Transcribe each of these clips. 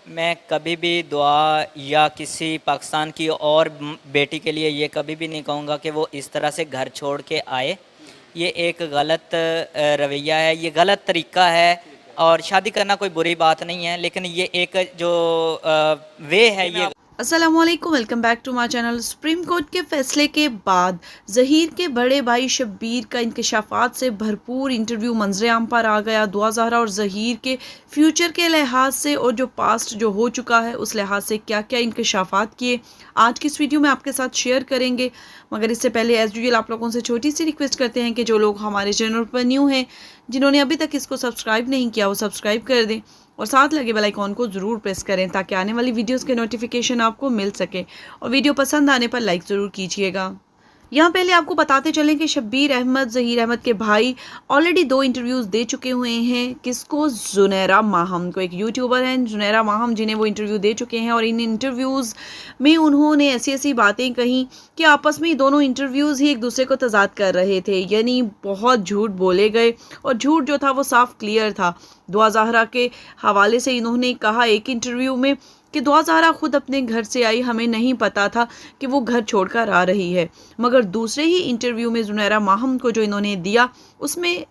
मैं कभी भी दुआ या किसी पाकिस्तान की और बेटी के लिए ये कभी भी नहीं कहूँगा कि वो इस तरह से घर छोड़ के आए। ये एक गलत रवैया है, ये गलत तरीका है। और शादी करना कोई बुरी बात नहीं है, लेकिन ये एक जो वे है ये। अस्सलामुअलैकुम, welcome back to my channel. Supreme court के फैसले के बाद ज़हीर के बड़े भाई शब्बीर का इंकशाफात से भरपूर इंटरव्यू मंजर-ए-आम पर आ गया। दुआ ज़हरा और ज़हीर के फ्यूचर के लिहाज से और जो पास्ट जो हो चुका है उस लिहाज से क्या क्या इंकशाफात किए आज की इस वीडियो में आपके साथ शेयर करेंगे। मगर इससे पहले एज यूजुअल आप लोगों से छोटी सी रिक्वेस्ट करते हैं कि जो लोग हमारे चैनल पर न्यू हैं, जिन्होंने अभी तक इसको सब्सक्राइब नहीं किया, वो सब्सक्राइब कर दें और साथ लगे बेल आइकॉन को ज़रूर प्रेस करें ताकि आने वाली वीडियोस के नोटिफिकेशन आपको मिल सके। और वीडियो पसंद आने पर लाइक ज़रूर कीजिएगा। यहाँ पहले आपको बताते चलें कि शब्बीर अहमद ज़हीर अहमद के भाई ऑलरेडी 2 इंटरव्यूज़ दे चुके हुए हैं। किसको? ज़ुनैरा माहम को। एक यूट्यूबर हैं ज़ुनैरा माहम, जिन्हें वो इंटरव्यू दे चुके हैं और इन इंटरव्यूज़ में उन्होंने ऐसी ऐसी बातें कहीं कि आपस में दोनों इंटरव्यूज़ ही एक दूसरे को तज़ाद कर रहे थे, यानी बहुत झूठ बोले गए और झूठ जो था वो साफ क्लियर था। दुआ ज़हरा के हवाले से इन्होंने कहा एक इंटरव्यू में कि दुआ ज़हरा खुद अपने घर से आई, हमें नहीं पता था कि वो घर छोड़कर आ रही है। मगर दूसरे ही इंटरव्यू में ज़ुनैरा माहम को जो इन्होंने दिया उसमें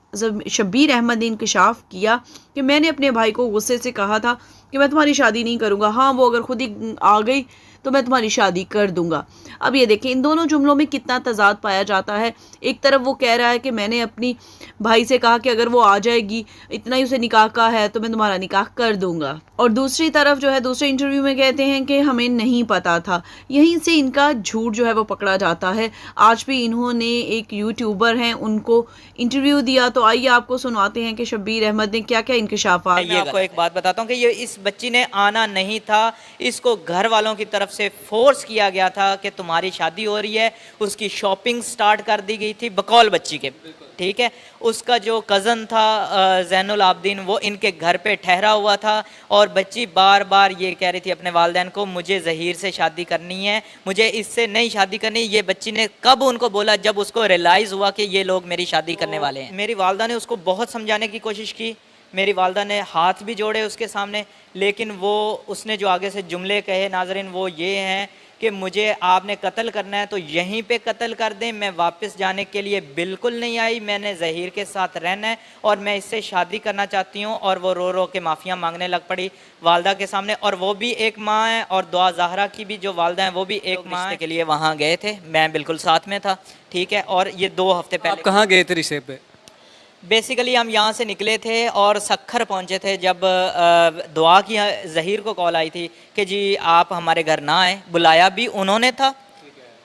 शब्बीर अहमद ने इंकशाफ किया कि मैंने अपने भाई को गुस्से से कहा था कि मैं तुम्हारी शादी नहीं करूँगा, हाँ वो अगर खुद ही आ गई तो मैं तुम्हारी शादी कर दूंगा। अब ये देखें इन दोनों जुमलों में कितना तजाद पाया जाता है। एक तरफ वो कह रहा है कि मैंने अपनी भाई से कहा कि अगर वो आ जाएगी, इतना ही उसे निकाह का है तो मैं तुम्हारा निकाह कर दूंगा, और दूसरी तरफ जो है दूसरे इंटरव्यू में कहते हैं कि हमें नहीं पता था। यहीं से इनका झूठ जो है वो पकड़ा जाता है। आज भी इन्होंने एक यूट्यूबर हैं उनको इंटरव्यू दिया, तो आइए आपको सुनवाते हैं कि शब्बीर अहमद ने क्या क्या इंकशाफात। मैं आपको एक बात बताता हूँ कि ये इस बच्ची ने आना नहीं था, इसको घर वालों की तरफ से फोर्स किया गया था कि तुम्हारी शादी हो रही है। उसकी शॉपिंग स्टार्ट कर दी गई थी बकौल बच्ची के, ठीक है। उसका जो कज़न था ज़ैनुल आबदीन, वो इनके घर पे ठहरा हुआ था और बच्ची बार बार ये कह रही थी अपने वालिदैन को, मुझे ज़हीर से शादी करनी है, मुझे इससे नहीं शादी करनी। ये बच्ची ने कब उनको बोला? जब उसको रियलाइज़ हुआ कि ये लोग मेरी शादी करने वाले हैं। मेरी वालदा ने उसको बहुत समझाने की कोशिश की, मेरी वालदा ने हाथ भी जोड़े उसके सामने, लेकिन वो उसने जो आगे से जुमले कहे नाज़रीन वो ये हैं कि मुझे आपने कत्ल करना है तो यहीं पे कत्ल कर दें, मैं वापस जाने के लिए बिल्कुल नहीं आई, मैंने ज़हीर के साथ रहना है और मैं इससे शादी करना चाहती हूँ। और वो रो रो के माफ़िया मांगने लग पड़ी वालदा के सामने, और वो भी एक माँ है और दुआ ज़हरा की भी जो वालदा हैं वो भी एक माँ है। के लिए वहाँ गए थे, मैं बिल्कुल साथ में था, ठीक है। और ये 2 हफ्ते पहले। आप कहाँ गए थे रिश्ते पे? बेसिकली हम यहाँ से निकले थे और सखर पहुँचे थे जब दुआ की ज़हीर को कॉल आई थी कि जी आप हमारे घर ना आए। बुलाया भी उन्होंने था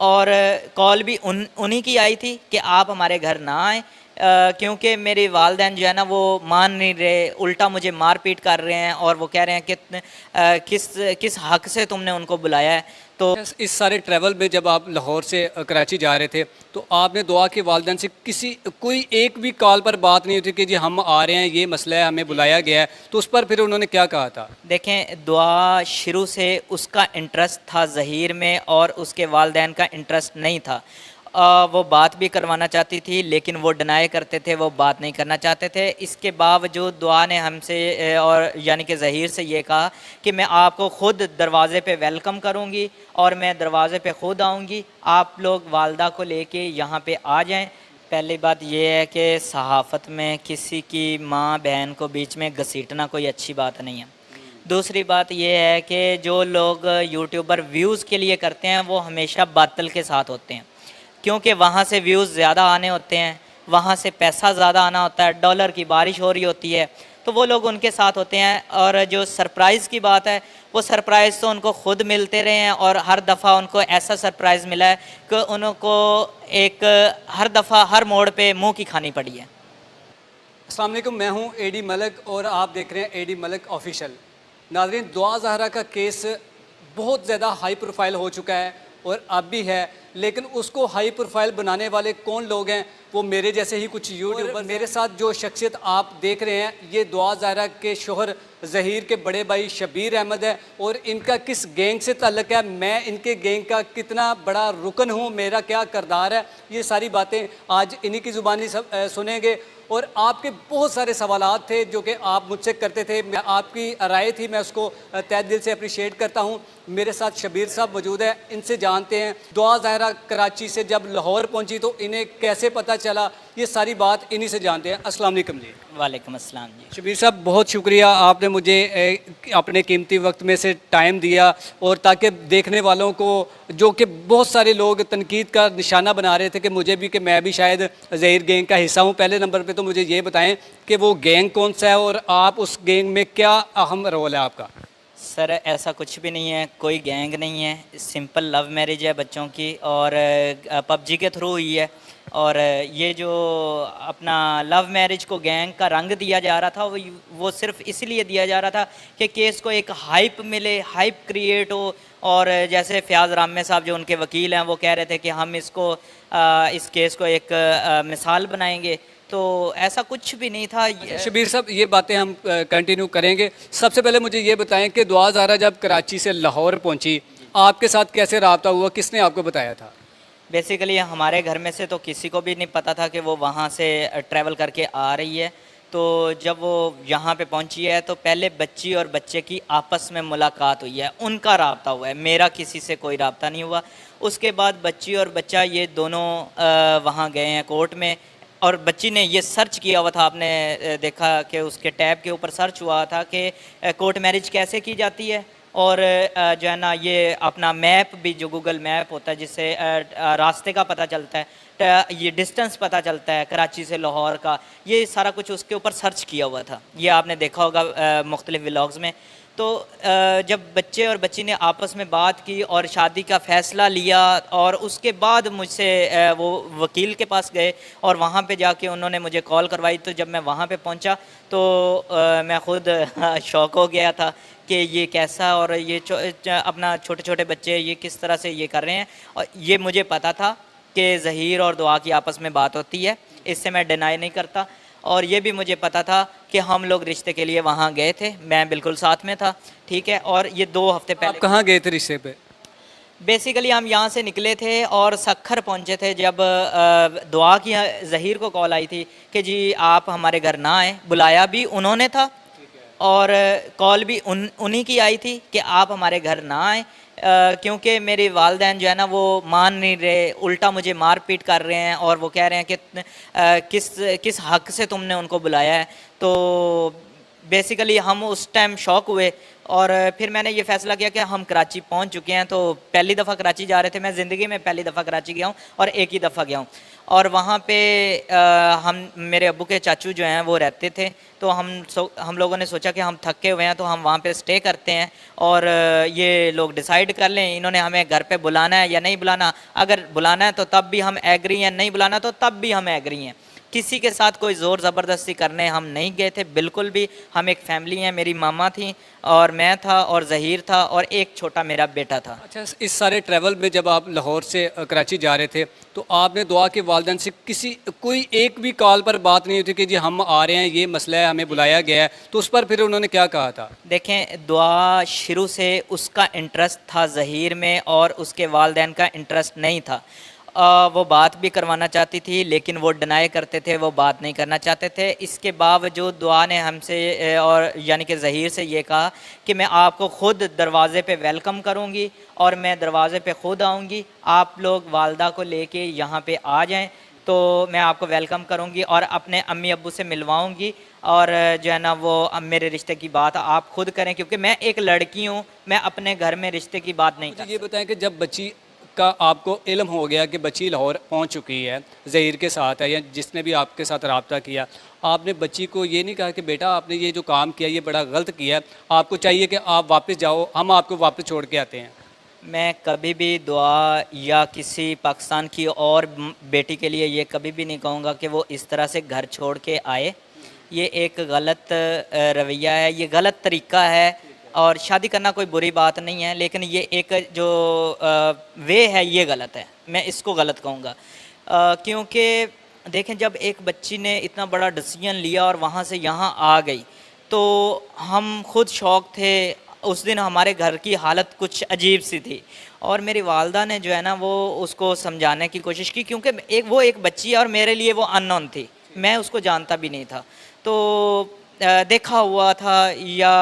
और कॉल भी उन्हीं की आई थी कि आप हमारे घर ना आए, क्योंकि मेरे वालिदैन जो है ना वो मान नहीं रहे, उल्टा मुझे मार पीट कर रहे हैं और वो कह रहे हैं कि किस किस हक़ से तुमने उनको बुलाया है। तो इस सारे ट्रैवल में जब आप लाहौर से कराची जा रहे थे तो आपने दुआ के वालिदैन से कोई एक भी कॉल पर बात नहीं होती कि जी हम आ रहे हैं, ये मसला है, हमें बुलाया गया है, तो उस पर फिर उन्होंने क्या कहा था? देखें, दुआ शुरू से उसका इंटरेस्ट था ज़हीर में और उसके वालिदैन का इंटरेस्ट नहीं था। वो बात भी करवाना चाहती थी लेकिन वो डिनाई करते थे, वो बात नहीं करना चाहते थे। इसके बावजूद दुआ ने हमसे और यानी कि ज़हीर से ये कहा कि मैं आपको ख़ुद दरवाज़े पे वेलकम करूँगी और मैं दरवाज़े पे ख़ुद आऊँगी, आप लोग वालदा को लेके यहाँ पे आ जाएं। पहली बात ये है कि सहाफ़त में किसी की माँ बहन को बीच में घसीटना कोई अच्छी बात नहीं है। दूसरी बात ये है कि जो लोग यूट्यूबर व्यूज़ के लिए करते हैं वो हमेशा बातिल के साथ होते हैं, क्योंकि वहाँ से व्यूज़ ज़्यादा आने होते हैं, वहाँ से पैसा ज़्यादा आना होता है, डॉलर की बारिश हो रही होती है, तो वो लोग उनके साथ होते हैं। और जो सरप्राइज़ की बात है, वो सरप्राइज़ तो उनको ख़ुद मिलते रहे हैं और हर दफ़ा उनको ऐसा सरप्राइज़ मिला है कि उनको एक हर दफ़ा हर मोड़ पे मुँह की खानी पड़ी है। अस्सलाम वालेकुम, मैं हूँ एडी मलिक और आप देख रहे हैं एडी मलिक ऑफिशियल। नाज़रीन, दुआ ज़हरा का केस बहुत ज़्यादा हाई प्रोफाइल हो चुका है और अब भी है, लेकिन उसको हाई प्रोफाइल बनाने वाले कौन लोग हैं? वो मेरे जैसे ही कुछ यूट्यूबर। मेरे साथ जो शख्सियत आप देख रहे हैं ये दुआ ज़हरा के शोहर ज़हीर के बड़े भाई शब्बीर अहमद है और इनका किस गैंग से ताल्लुक़ है, मैं इनके गैंग का कितना बड़ा रुकन हूँ, मेरा क्या किरदार है, ये सारी बातें आज इन्हीं की ज़ुबानी सब सुनेंगे। और आपके बहुत सारे सवालात थे जो कि आप मुझसे करते थे, मैं आपकी राय थी, मैं उसको तहे दिल से अप्रिशिएट करता हूँ। मेरे साथ शबीर साहब मौजूद है, इनसे जानते हैं दुआ ज़हरा कराची से जब लाहौर पहुँची तो इन्हें कैसे पता चला, ये सारी बात इन्हीं से जानते हैं। अस्सलाम वालेकुम जी। वालेकुम अस्सलाम जी। शबीर साहब बहुत शुक्रिया, आपने मुझे अपने कीमती वक्त में से टाइम दिया, और ताकि देखने वालों को, जो कि बहुत सारे लोग तनकीद का निशाना बना रहे थे कि मुझे भी, कि मैं भी शायद ज़हीर गैंग का हिस्सा हूँ, पहले नंबर पे तो मुझे ये बताएं कि वो गैंग कौन सा है और आप उस गैंग में क्या अहम रोल है आपका। सर ऐसा कुछ भी नहीं है, कोई गैंग नहीं है, सिंपल लव मैरिज है बच्चों की, और पबजी के थ्रू हुई है। और ये जो अपना लव मैरिज को गैंग का रंग दिया जा रहा था, वो सिर्फ इसलिए दिया जा रहा था कि केस को एक हाइप मिले, हाइप क्रिएट हो। और जैसे फ़याज़ रामे साहब जो उनके वकील हैं वो कह रहे थे कि हम इसको इस केस को एक मिसाल बनाएंगे, तो ऐसा कुछ भी नहीं था। शबीर साहब ये बातें हम कंटिन्यू करेंगे। सबसे पहले मुझे ये बताएं कि दुआ ज़हरा जब कराची से लाहौर पहुंची, आपके साथ कैसे रब्ता हुआ, किसने आपको बताया था? बेसिकली हमारे घर में से तो किसी को भी नहीं पता था कि वो वहाँ से ट्रैवल करके आ रही है। तो जब वो यहाँ पे पहुँची है तो पहले बच्ची और बच्चे की आपस में मुलाकात हुई है, उनका रब्ता हुआ है, मेरा किसी से कोई रब्ता नहीं हुआ। उसके बाद बच्ची और बच्चा ये दोनों वहाँ गए हैं कोर्ट में, और बच्ची ने ये सर्च किया हुआ था, आपने देखा कि उसके टैब के ऊपर सर्च हुआ था कि कोर्ट मैरिज कैसे की जाती है। और जो है ना ये अपना मैप भी, जो गूगल मैप होता है जिससे रास्ते का पता चलता है, ये डिस्टेंस पता चलता है कराची से लाहौर का, ये सारा कुछ उसके ऊपर सर्च किया हुआ था। ये आपने देखा होगा मुख्तलिफ व्लॉग्स में। तो जब बच्चे और बच्ची ने आपस में बात की और शादी का फ़ैसला लिया, और उसके बाद मुझसे वो वकील के पास गए और वहाँ पे जाके उन्होंने मुझे कॉल करवाई। तो जब मैं वहाँ पे पहुँचा तो मैं ख़ुद शॉक हो गया था कि ये कैसा, और ये अपना छोटे छोटे बच्चे ये किस तरह से ये कर रहे हैं। और ये मुझे पता था कि ज़हीर और दुआ की आपस में बात होती है, इससे मैं डिनाई नहीं करता। और ये भी मुझे पता था कि हम लोग रिश्ते के लिए वहाँ गए थे, मैं बिल्कुल साथ में था, ठीक है। और ये 2 हफ्ते पहले। आप कहाँ गए थे रिश्ते पे? बेसिकली हम यहाँ से निकले थे और सखर पहुँचे थे जब दुआ की ज़हीर को कॉल आई थी कि जी आप हमारे घर ना आए। बुलाया भी उन्होंने था और कॉल भी उन्हीं की आई थी कि आप हमारे घर ना आए, क्योंकि मेरे वालिदैन जो है ना वो मान नहीं रहे, उल्टा मुझे मार पीट कर रहे हैं, और वो कह रहे हैं कि किस हक से तुमने उनको बुलाया है। तो बेसिकली हम उस टाइम शॉक हुए, और फिर मैंने ये फ़ैसला किया कि हम कराची पहुंच चुके हैं। तो पहली दफ़ा कराची जा रहे थे, मैं ज़िंदगी में पहली दफ़ा कराची गया हूँ और एक ही दफ़ा गया हूँ। और वहाँ पे हम, मेरे अब्बू के चाचू जो हैं वो रहते थे, तो हम लोगों ने सोचा कि हम थके हुए हैं तो हम वहाँ पे स्टे करते हैं, और ये लोग डिसाइड कर लें इन्होंने हमें घर पे बुलाना है या नहीं बुलाना। अगर बुलाना है तो तब भी हम एग्री हैं, नहीं बुलाना तो तब भी हम एग्री हैं। किसी के साथ कोई ज़ोर ज़बरदस्ती करने हम नहीं गए थे, बिल्कुल भी। हम एक फ़ैमिली हैं, मेरी मामा थी और मैं था और ज़हीर था और एक छोटा मेरा बेटा था। अच्छा, इस सारे ट्रैवल में जब आप लाहौर से कराची जा रहे थे तो आपने दुआ के वालिदैन से कोई एक भी कॉल पर बात नहीं होती कि जी हम आ रहे हैं, ये मसला है, हमें बुलाया गया है, तो उस पर फिर उन्होंने क्या कहा था? देखें, दुआ शुरू से उसका इंटरेस्ट था ज़हीर में और उसके वालिदैन का इंटरेस्ट नहीं था। वो बात भी करवाना चाहती थी लेकिन वो डिनाई करते थे, वो बात नहीं करना चाहते थे। इसके बावजूद दुआ ने हमसे और यानी कि ज़हीर से ये कहा कि मैं आपको ख़ुद दरवाज़े पे वेलकम करूँगी और मैं दरवाज़े पे ख़ुद आऊँगी, आप लोग वालदा को लेके यहाँ पे आ जाएं तो मैं आपको वेलकम करूँगी और अपने अम्मी अब्बू से मिलवाऊँगी, और जो है ना वो मेरे रिश्ते की बात आप खुद करें, क्योंकि मैं एक लड़की हूँ, मैं अपने घर में रिश्ते की बात नहीं कर। ये बताएं कि जब बच्ची का आपको इल्म हो गया कि बच्ची लाहौर पहुंच चुकी है, ज़हीर के साथ है या जिसने भी आपके साथ रब्ता किया, आपने बच्ची को ये नहीं कहा कि बेटा आपने ये जो काम किया ये बड़ा गलत किया है, आपको चाहिए कि आप वापस जाओ, हम आपको वापस छोड़ के आते हैं? मैं कभी भी दुआ या किसी पाकिस्तान की और बेटी के लिए ये कभी भी नहीं कहूँगा कि वो इस तरह से घर छोड़ के आए। ये एक गलत रवैया है, ये गलत तरीका है, और शादी करना कोई बुरी बात नहीं है, लेकिन ये एक जो वे है ये गलत है, मैं इसको गलत कहूँगा। क्योंकि देखें, जब एक बच्ची ने इतना बड़ा डिसीजन लिया और वहाँ से यहाँ आ गई तो हम खुद शौक थे। उस दिन हमारे घर की हालत कुछ अजीब सी थी और मेरी वालदा ने जो है ना वो उसको समझाने की कोशिश की, क्योंकि वो एक बच्ची है और मेरे लिए वो अननोन थी, मैं उसको जानता भी नहीं था। तो देखा हुआ था या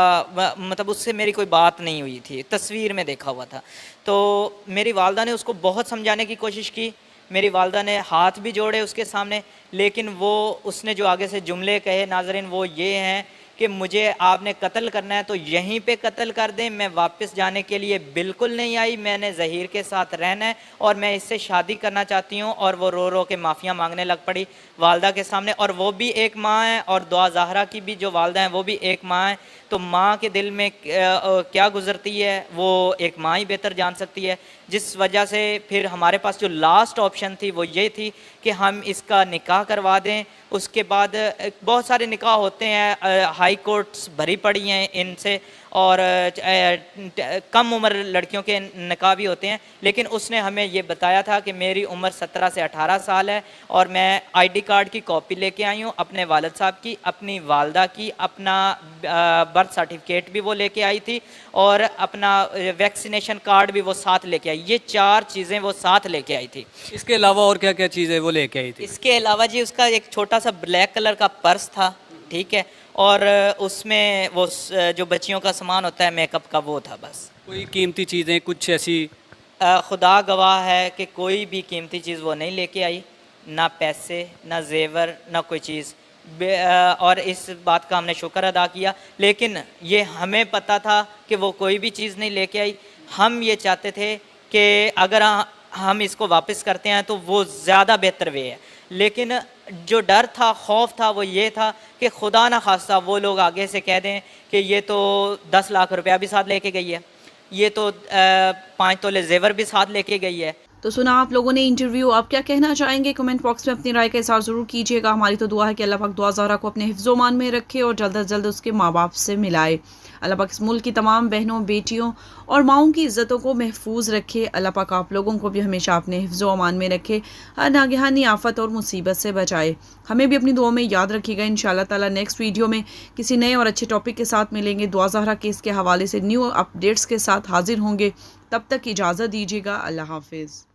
मतलब उससे मेरी कोई बात नहीं हुई थी, तस्वीर में देखा हुआ था। तो मेरी वालदा ने उसको बहुत समझाने की कोशिश की, मेरी वालदा ने हाथ भी जोड़े उसके सामने, लेकिन वो उसने जो आगे से जुमले कहे नाज़रीन वो ये हैं कि मुझे आपने कत्ल करना है तो यहीं पे कत्ल कर दें, मैं वापस जाने के लिए बिल्कुल नहीं आई, मैंने ज़हीर के साथ रहना है और मैं इससे शादी करना चाहती हूँ। और वो रो रो के माफ़िया मांगने लग पड़ी वालदा के सामने, और वो भी एक माँ है और दुआ ज़हरा की भी जो वालदा हैं वो भी एक माँ है। तो माँ के दिल में क्या गुज़रती है वो एक माँ ही बेहतर जान सकती है। जिस वजह से फिर हमारे पास जो लास्ट ऑप्शन थी वो ये थी कि हम इसका निकाह करवा दें। उसके बाद बहुत सारे निकाह होते हैं, हाई कोर्ट्स भरी पड़ी हैं इनसे, और कम उम्र लड़कियों के निकाह भी होते हैं। लेकिन उसने हमें ये बताया था कि मेरी उम्र 17 से 18 साल है और मैं आईडी कार्ड की कॉपी लेके आई हूँ, अपने वालिद साहब की, अपनी वालदा की, अपना बर्थ सर्टिफिकेट भी वो लेके आई थी और अपना वैक्सीनेशन कार्ड भी वो साथ लेके आई। ये 4 चीज़ें वो साथ लेके आई थी। इसके अलावा और क्या क्या चीज़ें वो लेके आई थी? इसके अलावा जी उसका एक छोटा सा ब्लैक कलर का पर्स था, ठीक है, और उसमें वो जो बच्चियों का सामान होता है मेकअप का वो था बस। कोई कीमती चीज़ें कुछ ऐसी? खुदा गवाह है कि कोई भी कीमती चीज़ वो नहीं लेके आई, ना पैसे, ना जेवर, ना कोई चीज़। और इस बात का हमने शुक्र अदा किया। लेकिन ये हमें पता था कि वो कोई भी चीज़ नहीं लेके आई। हम ये चाहते थे कि अगर हम इसको वापस करते हैं तो वो ज़्यादा बेहतर वे है। लेकिन जो डर था, खौफ था, वो ये था कि खुदा ना खास्ता वो लोग आगे से कह दें कि ये तो 10 लाख रुपया भी साथ लेके गई है, ये तो 5 तोले जेवर भी साथ लेके गई है। तो सुना आप लोगों ने इंटरव्यू, आप क्या कहना चाहेंगे कमेंट बॉक्स में अपनी राय का इज़हार ज़रूर कीजिएगा। हमारी तो दुआ है कि अल्लाह पाक दुआ ज़हरा को अपने हिफ्ज़-ओ-मान में रखे और जल्द अज जल्द उसके माँ बाप से मिलाए। अल्लाह पाक इस मुल्क की तमाम बहनों, बेटियों और माओं की इज़्ज़तों को महफूज रखे। अल्लाह पाक आप लोगों को भी हमेशा अपने हिफ्ज़-ओ-अमान में रखे, हर नागहानी आफत और मुसीबत से बचाए। हमें भी अपनी दुआ में याद रखिएगा। इंशाअल्लाह ताला नेक्स्ट वीडियो में किसी नए और अच्छे टॉपिक के साथ मिलेंगे। दुआ ज़हरा केस के हवाले से न्यू अपडेट्स के साथ हाजिर होंगे। तब तक इजाज़त दीजिएगा। अल्लाह हाफिज़।